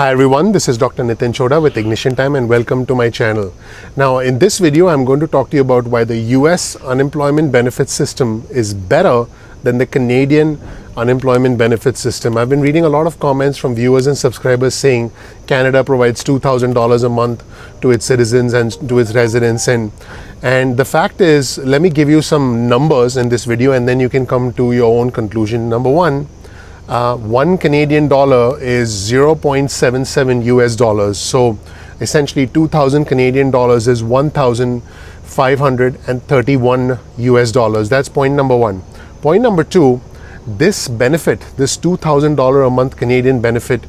Hi everyone, this is Dr. Nitin Choda with Ignition Time and welcome to my channel. Now in this video I'm going to talk to you about why the US unemployment benefits system is better than the Canadian unemployment benefits system. I've been reading a lot of comments from viewers and subscribers saying Canada provides $2,000 a month to its citizens and to its residents, and the fact is, let me give you some numbers in this video and then you can come to your own conclusion. Number one, one Canadian dollar is 0.77 US dollars. So essentially 2,000 Canadian dollars is 1,531 US dollars. That's point number one. Point number two, this benefit, this $2,000 a month Canadian benefit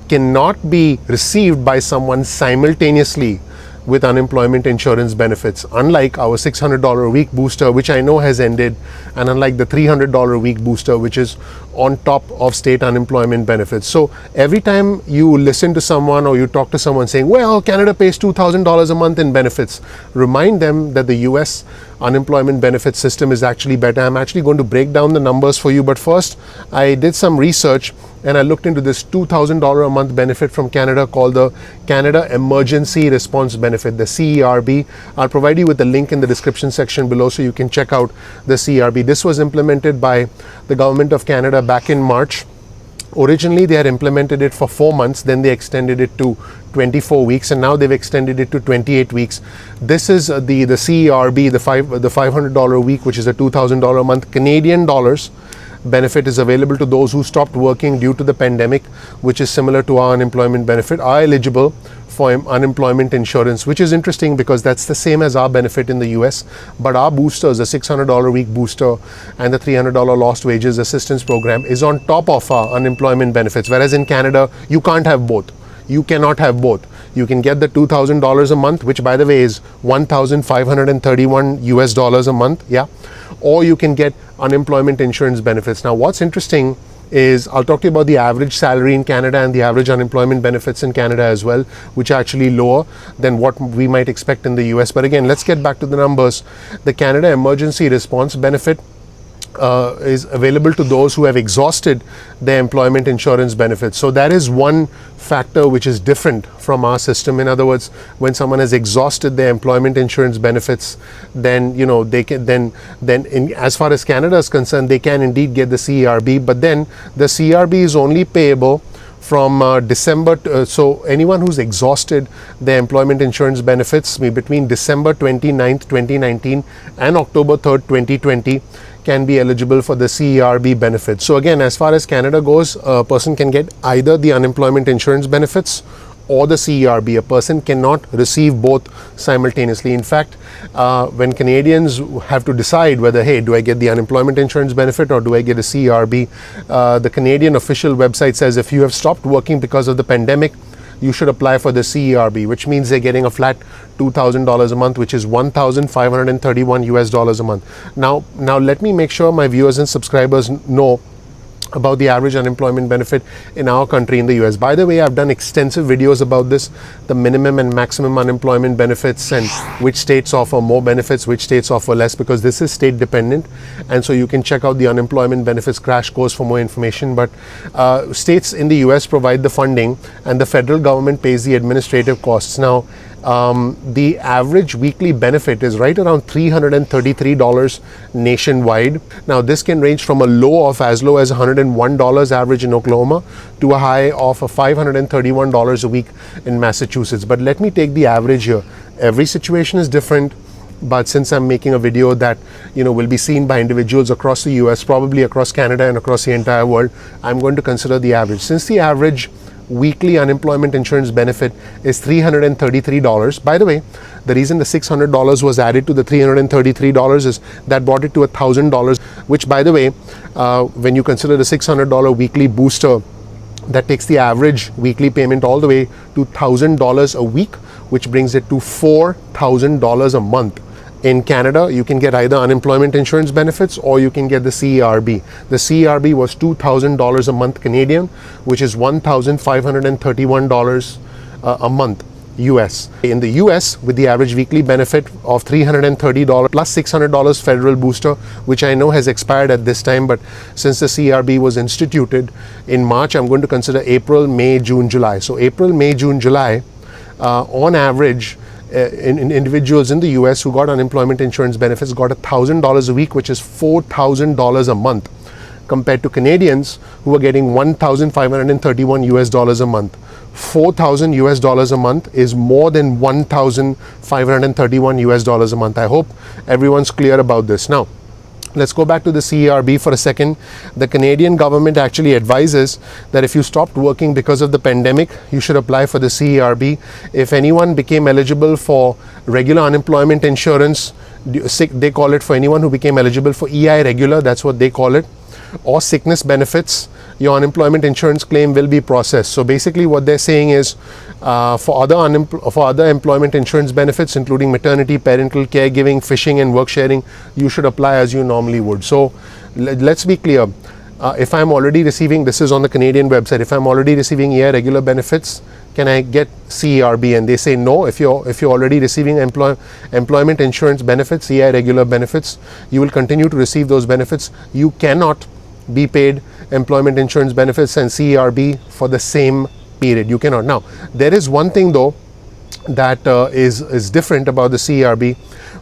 cannot be received by someone simultaneously with unemployment insurance benefits, unlike our $600 a week booster, which I know has ended, and unlike the $300 a week booster, which is on top of state unemployment benefits. So every time you listen to someone or you talk to someone saying, well, Canada pays $2,000 a month in benefits, remind them that the US unemployment benefit system is actually better. I'm actually going to break down the numbers for you, but first I did some research and I looked into this $2,000 a month benefit from Canada called the Canada Emergency Response Benefit, the CERB. I'll provide you with the link in the description section below so you can check out the CERB. This was implemented by the Government of Canada back in March. Originally they had implemented it for 4 months, then they extended it to 24 weeks, and now they've extended it to 28 weeks. This is the CERB, the $500 a week, which is a $2,000 a month Canadian dollars benefit, is available to those who stopped working due to the pandemic, which is similar to our unemployment benefit, are eligible for unemployment insurance, which is interesting because that's the same as our benefit in the US, but our boosters, the $600 a week booster and the $300 lost wages assistance program, is on top of our unemployment benefits, whereas in Canada you can't have both. You cannot have both. You can get the $2,000 a month, which by the way is 1,531 US dollars a month, yeah, or you can get unemployment insurance benefits. Now what's interesting is I'll talk to you about the average salary in Canada and the average unemployment benefits in Canada as well, which are actually lower than what we might expect in the US. But again, let's get back to the numbers. The Canada Emergency Response Benefit is available to those who have exhausted their employment insurance benefits. So that is one factor which is different from our system. In other words, when someone has exhausted their employment insurance benefits, then they can as far as Canada is concerned, they can indeed get the CERB, but then the CERB is only payable from December, so anyone who's exhausted their employment insurance benefits between December 29th, 2019 and October 3rd, 2020 can be eligible for the CERB benefit. So again, as far as Canada goes, a person can get either the unemployment insurance benefits or the CERB. A person cannot receive both simultaneously. In fact, when Canadians have to decide whether, hey, do I get the unemployment insurance benefit or do I get a CERB, the Canadian official website says if you have stopped working because of the pandemic, you should apply for the CERB, which means they're getting a flat $2,000 a month, which is 1,531 US dollars a month. Now let me make sure my viewers and subscribers know about the average unemployment benefit in our country in the US. By the way, I've done extensive videos about this, the minimum and maximum unemployment benefits and which states offer more benefits, which states offer less, because this is state dependent, and so you can check out the unemployment benefits crash course for more information. But states in the US provide the funding and the federal government pays the administrative costs. Now the average weekly benefit is right around $333 nationwide. Now this can range from a low of as low as $101 average in Oklahoma to a high of $531 a week in Massachusetts. But let me take the average here. Every situation is different, but since I'm making a video that will be seen by individuals across the US, probably across Canada and across the entire world, I'm going to consider the average. Since the average weekly unemployment insurance benefit is $333. By the way, the reason the $600 was added to the $333 is that brought it to $1,000, which by the way, when you consider the $600 weekly booster, that takes the average weekly payment all the way to $1,000 a week, which brings it to $4,000 a month. In Canada, you can get either unemployment insurance benefits or you can get the CERB. The CERB was $2,000 a month Canadian, which is $1,531 a month. US. In the US, with the average weekly benefit of $330 plus $600 federal booster, which I know has expired at this time, but since the CRB was instituted in March, I'm going to consider April, May, June, July. So April, May, June, July, on average, in individuals in the US who got unemployment insurance benefits got $1,000 a week, which is $4,000 a month, compared to Canadians who were getting 1,531 US dollars a month. 4,000 US dollars a month is more than 1,531 US dollars a month. I hope everyone's clear about this. Now, let's go back to the CERB for a second. The Canadian government actually advises that if you stopped working because of the pandemic, you should apply for the CERB. If anyone became eligible for regular unemployment insurance, they call it, for anyone who became eligible for EI regular, that's what they call it, or sickness benefits, your unemployment insurance claim will be processed. So basically what they're saying is for other employment insurance benefits, including maternity, parental, caregiving, fishing and work sharing, you should apply as you normally would. So let's be clear. If I'm already receiving, this is on the Canadian website, if I'm already receiving EI regular benefits, can I get CERB? And they say no. If you're already receiving employment insurance benefits, EI regular benefits, you will continue to receive those benefits. You cannot be paid employment insurance benefits and CERB for the same period. You cannot. Now, there is one thing though that is different about the CERB,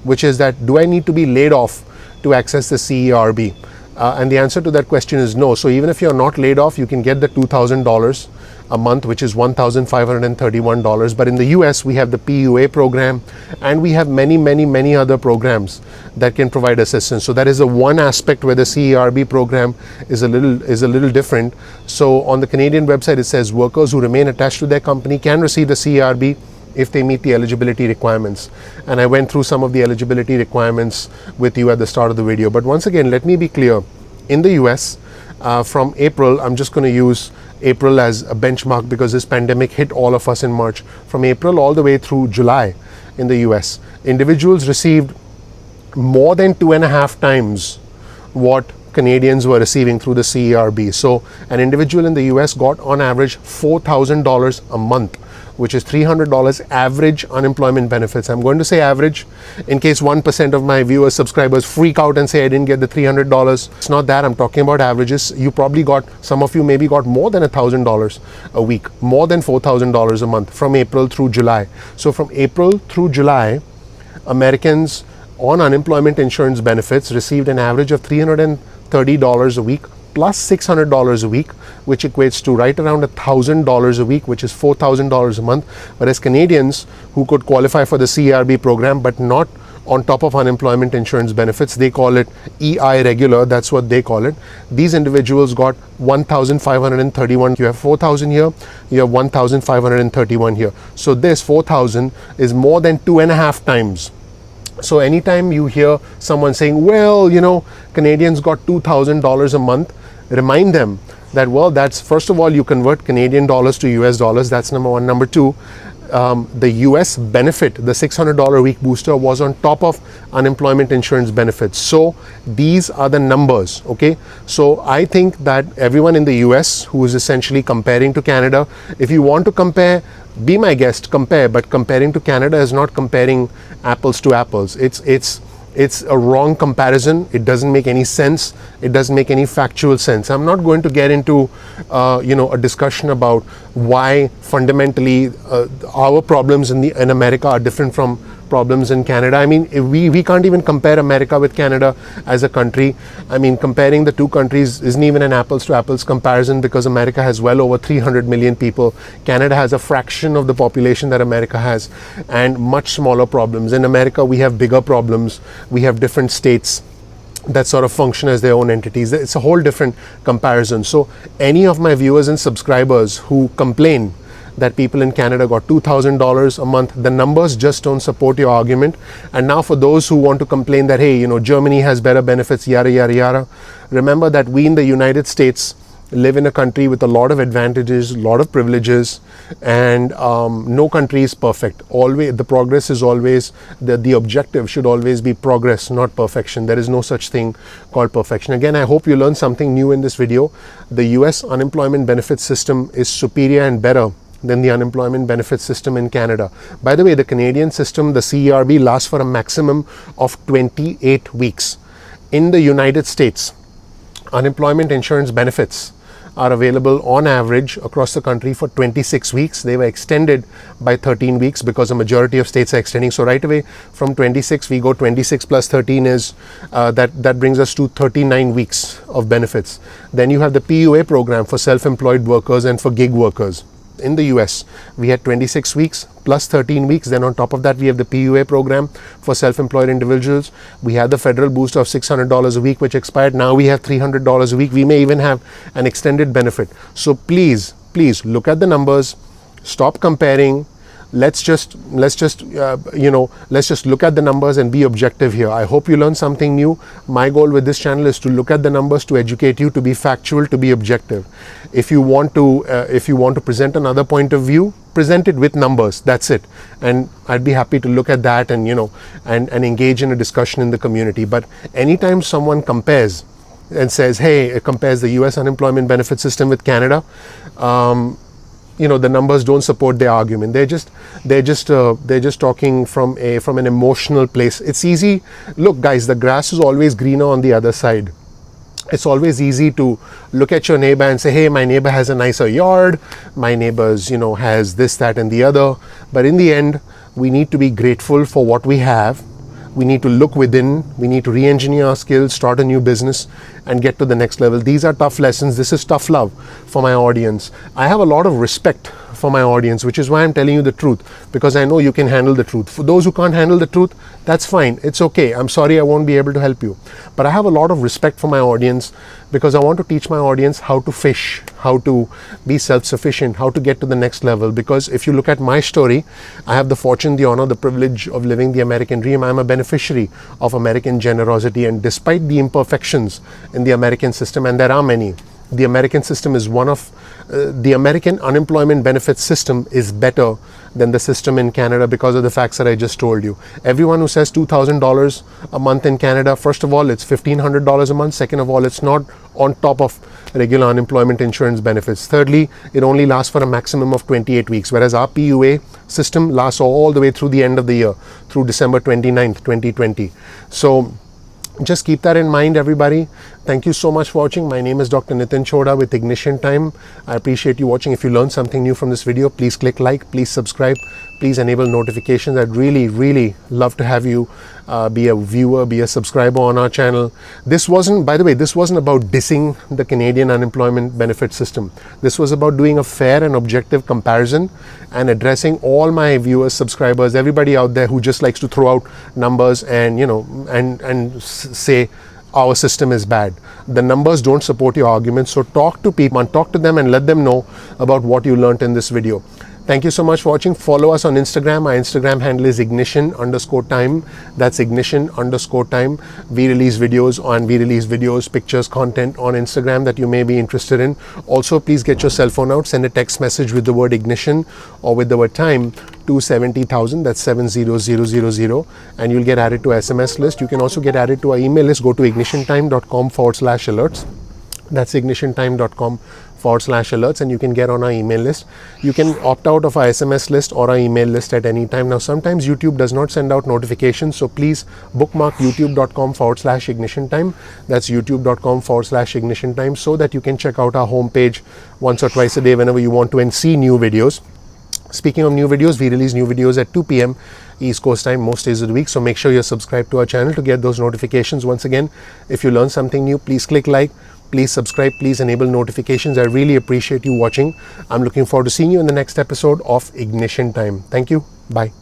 which is that do I need to be laid off to access the CERB? And the answer to that question is no. So even if you're not laid off, you can get the $2,000 a month, which is $1,531. But in the US, we have the PUA program, and we have many other programs that can provide assistance. So that is the one aspect where the CERB program is a little different. So on the Canadian website, it says workers who remain attached to their company can receive the CERB if they meet the eligibility requirements. And I went through some of the eligibility requirements with you at the start of the video. But once again, let me be clear. In the US, from April, I'm just going to use April as a benchmark because this pandemic hit all of us in March. From April all the way through July in the US, individuals received more than 2.5 times what Canadians were receiving through the CERB. So an individual in the US got on average $4,000 a month, which is $300 average unemployment benefits. I'm going to say average in case 1% of my viewers, subscribers freak out and say I didn't get the $300. It's not that. I'm talking about averages. You probably got, some of you maybe got more than $1,000 a week, more than $4,000 a month from April through July. So from April through July, Americans on unemployment insurance benefits received an average of $330 a week plus $600 a week, which equates to right around $1,000 a week, which is $4,000 a month. Whereas Canadians who could qualify for the CERB program but not on top of unemployment insurance benefits, they call it EI regular, that's what they call it. These individuals got 1,531. You have 4,000 here, you have 1,531 here. So this 4,000 is more than 2.5 times. So anytime you hear someone saying, well, you know, Canadians got $2,000 a month, remind them that, well, that's, first of all, you convert Canadian dollars to US dollars. That's number one. Number two, the US benefit, the $600 a week booster, was on top of unemployment insurance benefits. So these are the numbers, okay? So I think that everyone in the US who is essentially comparing to Canada, if you want to compare, be my guest, compare, but comparing to Canada is not comparing apples to apples. It's a wrong comparison. It doesn't make any sense. It doesn't make any factual sense. I'm not going to get into a discussion about why fundamentally our problems in America are different from problems in Canada. I mean, we can't even compare America with Canada as a country. I mean, comparing the two countries isn't even an apples to apples comparison because America has well over 300 million people. Canada has a fraction of the population that America has and much smaller problems. In America, we have bigger problems. We have different states that sort of function as their own entities. It's a whole different comparison. So any of my viewers and subscribers who complain that people in Canada got $2,000 a month, the numbers just don't support your argument. And now for those who want to complain that, hey, Germany has better benefits, yada, yada, yada, remember that we in the United States live in a country with a lot of advantages, a lot of privileges, and no country is perfect. Always, the progress is always, the objective should always be progress, not perfection. There is no such thing called perfection. Again, I hope you learned something new in this video. The US unemployment benefit system is superior and better than the unemployment benefit system in Canada. By the way, the Canadian system, the CERB, lasts for a maximum of 28 weeks. In the United States, unemployment insurance benefits are available on average across the country for 26 weeks. They were extended by 13 weeks because a majority of states are extending. So right away from 26, we go 26 plus 13 is, that brings us to 39 weeks of benefits. Then you have the PUA program for self-employed workers and for gig workers. In the US, we had 26 weeks plus 13 weeks. Then on top of that, we have the PUA program for self-employed individuals. We had the federal boost of $600 a week, which expired. Now we have $300 a week. We may even have an extended benefit. So please look at the numbers, stop comparing. Let's just look at the numbers and be objective here. I hope you learned something new. My goal with this channel is to look at the numbers, to educate you, to be factual, to be objective. If you want to present another point of view, present it with numbers. That's it. And I'd be happy to look at that and and engage in a discussion in the community. But anytime someone compares and says, hey, it compares the US unemployment benefit system with Canada, the numbers don't support their argument. They're just talking from an emotional place. It's easy. Look, guys, the grass is always greener on the other side. It's always easy to look at your neighbor and say, hey, my neighbor has a nicer yard. My neighbor's, has this, that, and the other. But in the end, we need to be grateful for what we have. We need to look within, we need to re-engineer our skills, start a new business and get to the next level. These are tough lessons. This is tough love for my audience. I have a lot of respect for my audience, which is why I'm telling you the truth, because I know you can handle the truth. For those who can't handle the truth, that's fine. It's okay. I'm sorry I won't be able to help you. But I have a lot of respect for my audience because I want to teach my audience how to fish, how to be self-sufficient, how to get to the next level. Because if you look at my story, I have the fortune, the honor, the privilege of living the American dream. I'm a beneficiary of American generosity, and despite the imperfections in the American system, and there are many, the American system is one of the American unemployment benefit system is better than the system in Canada because of the facts that I just told you. Everyone who says $2,000 a month in Canada, first of all, it's $1,500 a month. Second of all, it's not on top of regular unemployment insurance benefits. Thirdly, it only lasts for a maximum of 28 weeks, whereas our PUA system lasts all the way through the end of the year, through December 29th, 2020. So just keep that in mind, everybody. Thank you so much for watching. My name is Dr. Nitin Choda with Ignition Time. I appreciate you watching. If you learned something new from this video, please click like, please subscribe, please enable notifications. I'd really love to have you be a viewer, be a subscriber on our channel. This wasn't, by the way, this wasn't about dissing the Canadian unemployment benefit system. This was about doing a fair and objective comparison and addressing all my viewers, subscribers, everybody out there who just likes to throw out numbers and and say our system is bad. The numbers don't support your arguments. So talk to people and talk to them and let them know about what you learned in this video. Thank you so much for watching. Follow us on Instagram. Our Instagram handle is ignition_time. That's ignition_time. We release videos, pictures, content on Instagram that you may be interested in. Also, please get your cell phone out, send a text message with the word ignition or with the word time to 70,000, that's 70000, and you'll get added to SMS list. You can also get added to our email list. Go to ignitiontime.com/alerts. That's ignitiontime.com/alerts, and you can get on our email list. You can opt out of our SMS list or our email list at any time. Now, sometimes YouTube does not send out notifications, so please bookmark youtube.com/ignitiontime. That's youtube.com/ignitiontime, so that you can check out our homepage once or twice a day whenever you want to and see new videos. Speaking of new videos, we release new videos at 2 p.m. East Coast time most days of the week. So make sure you're subscribed to our channel to get those notifications. Once again, if you learn something new, please click like, please subscribe, please enable notifications. I really appreciate you watching. I'm looking forward to seeing you in the next episode of Ignition Time. Thank you. Bye.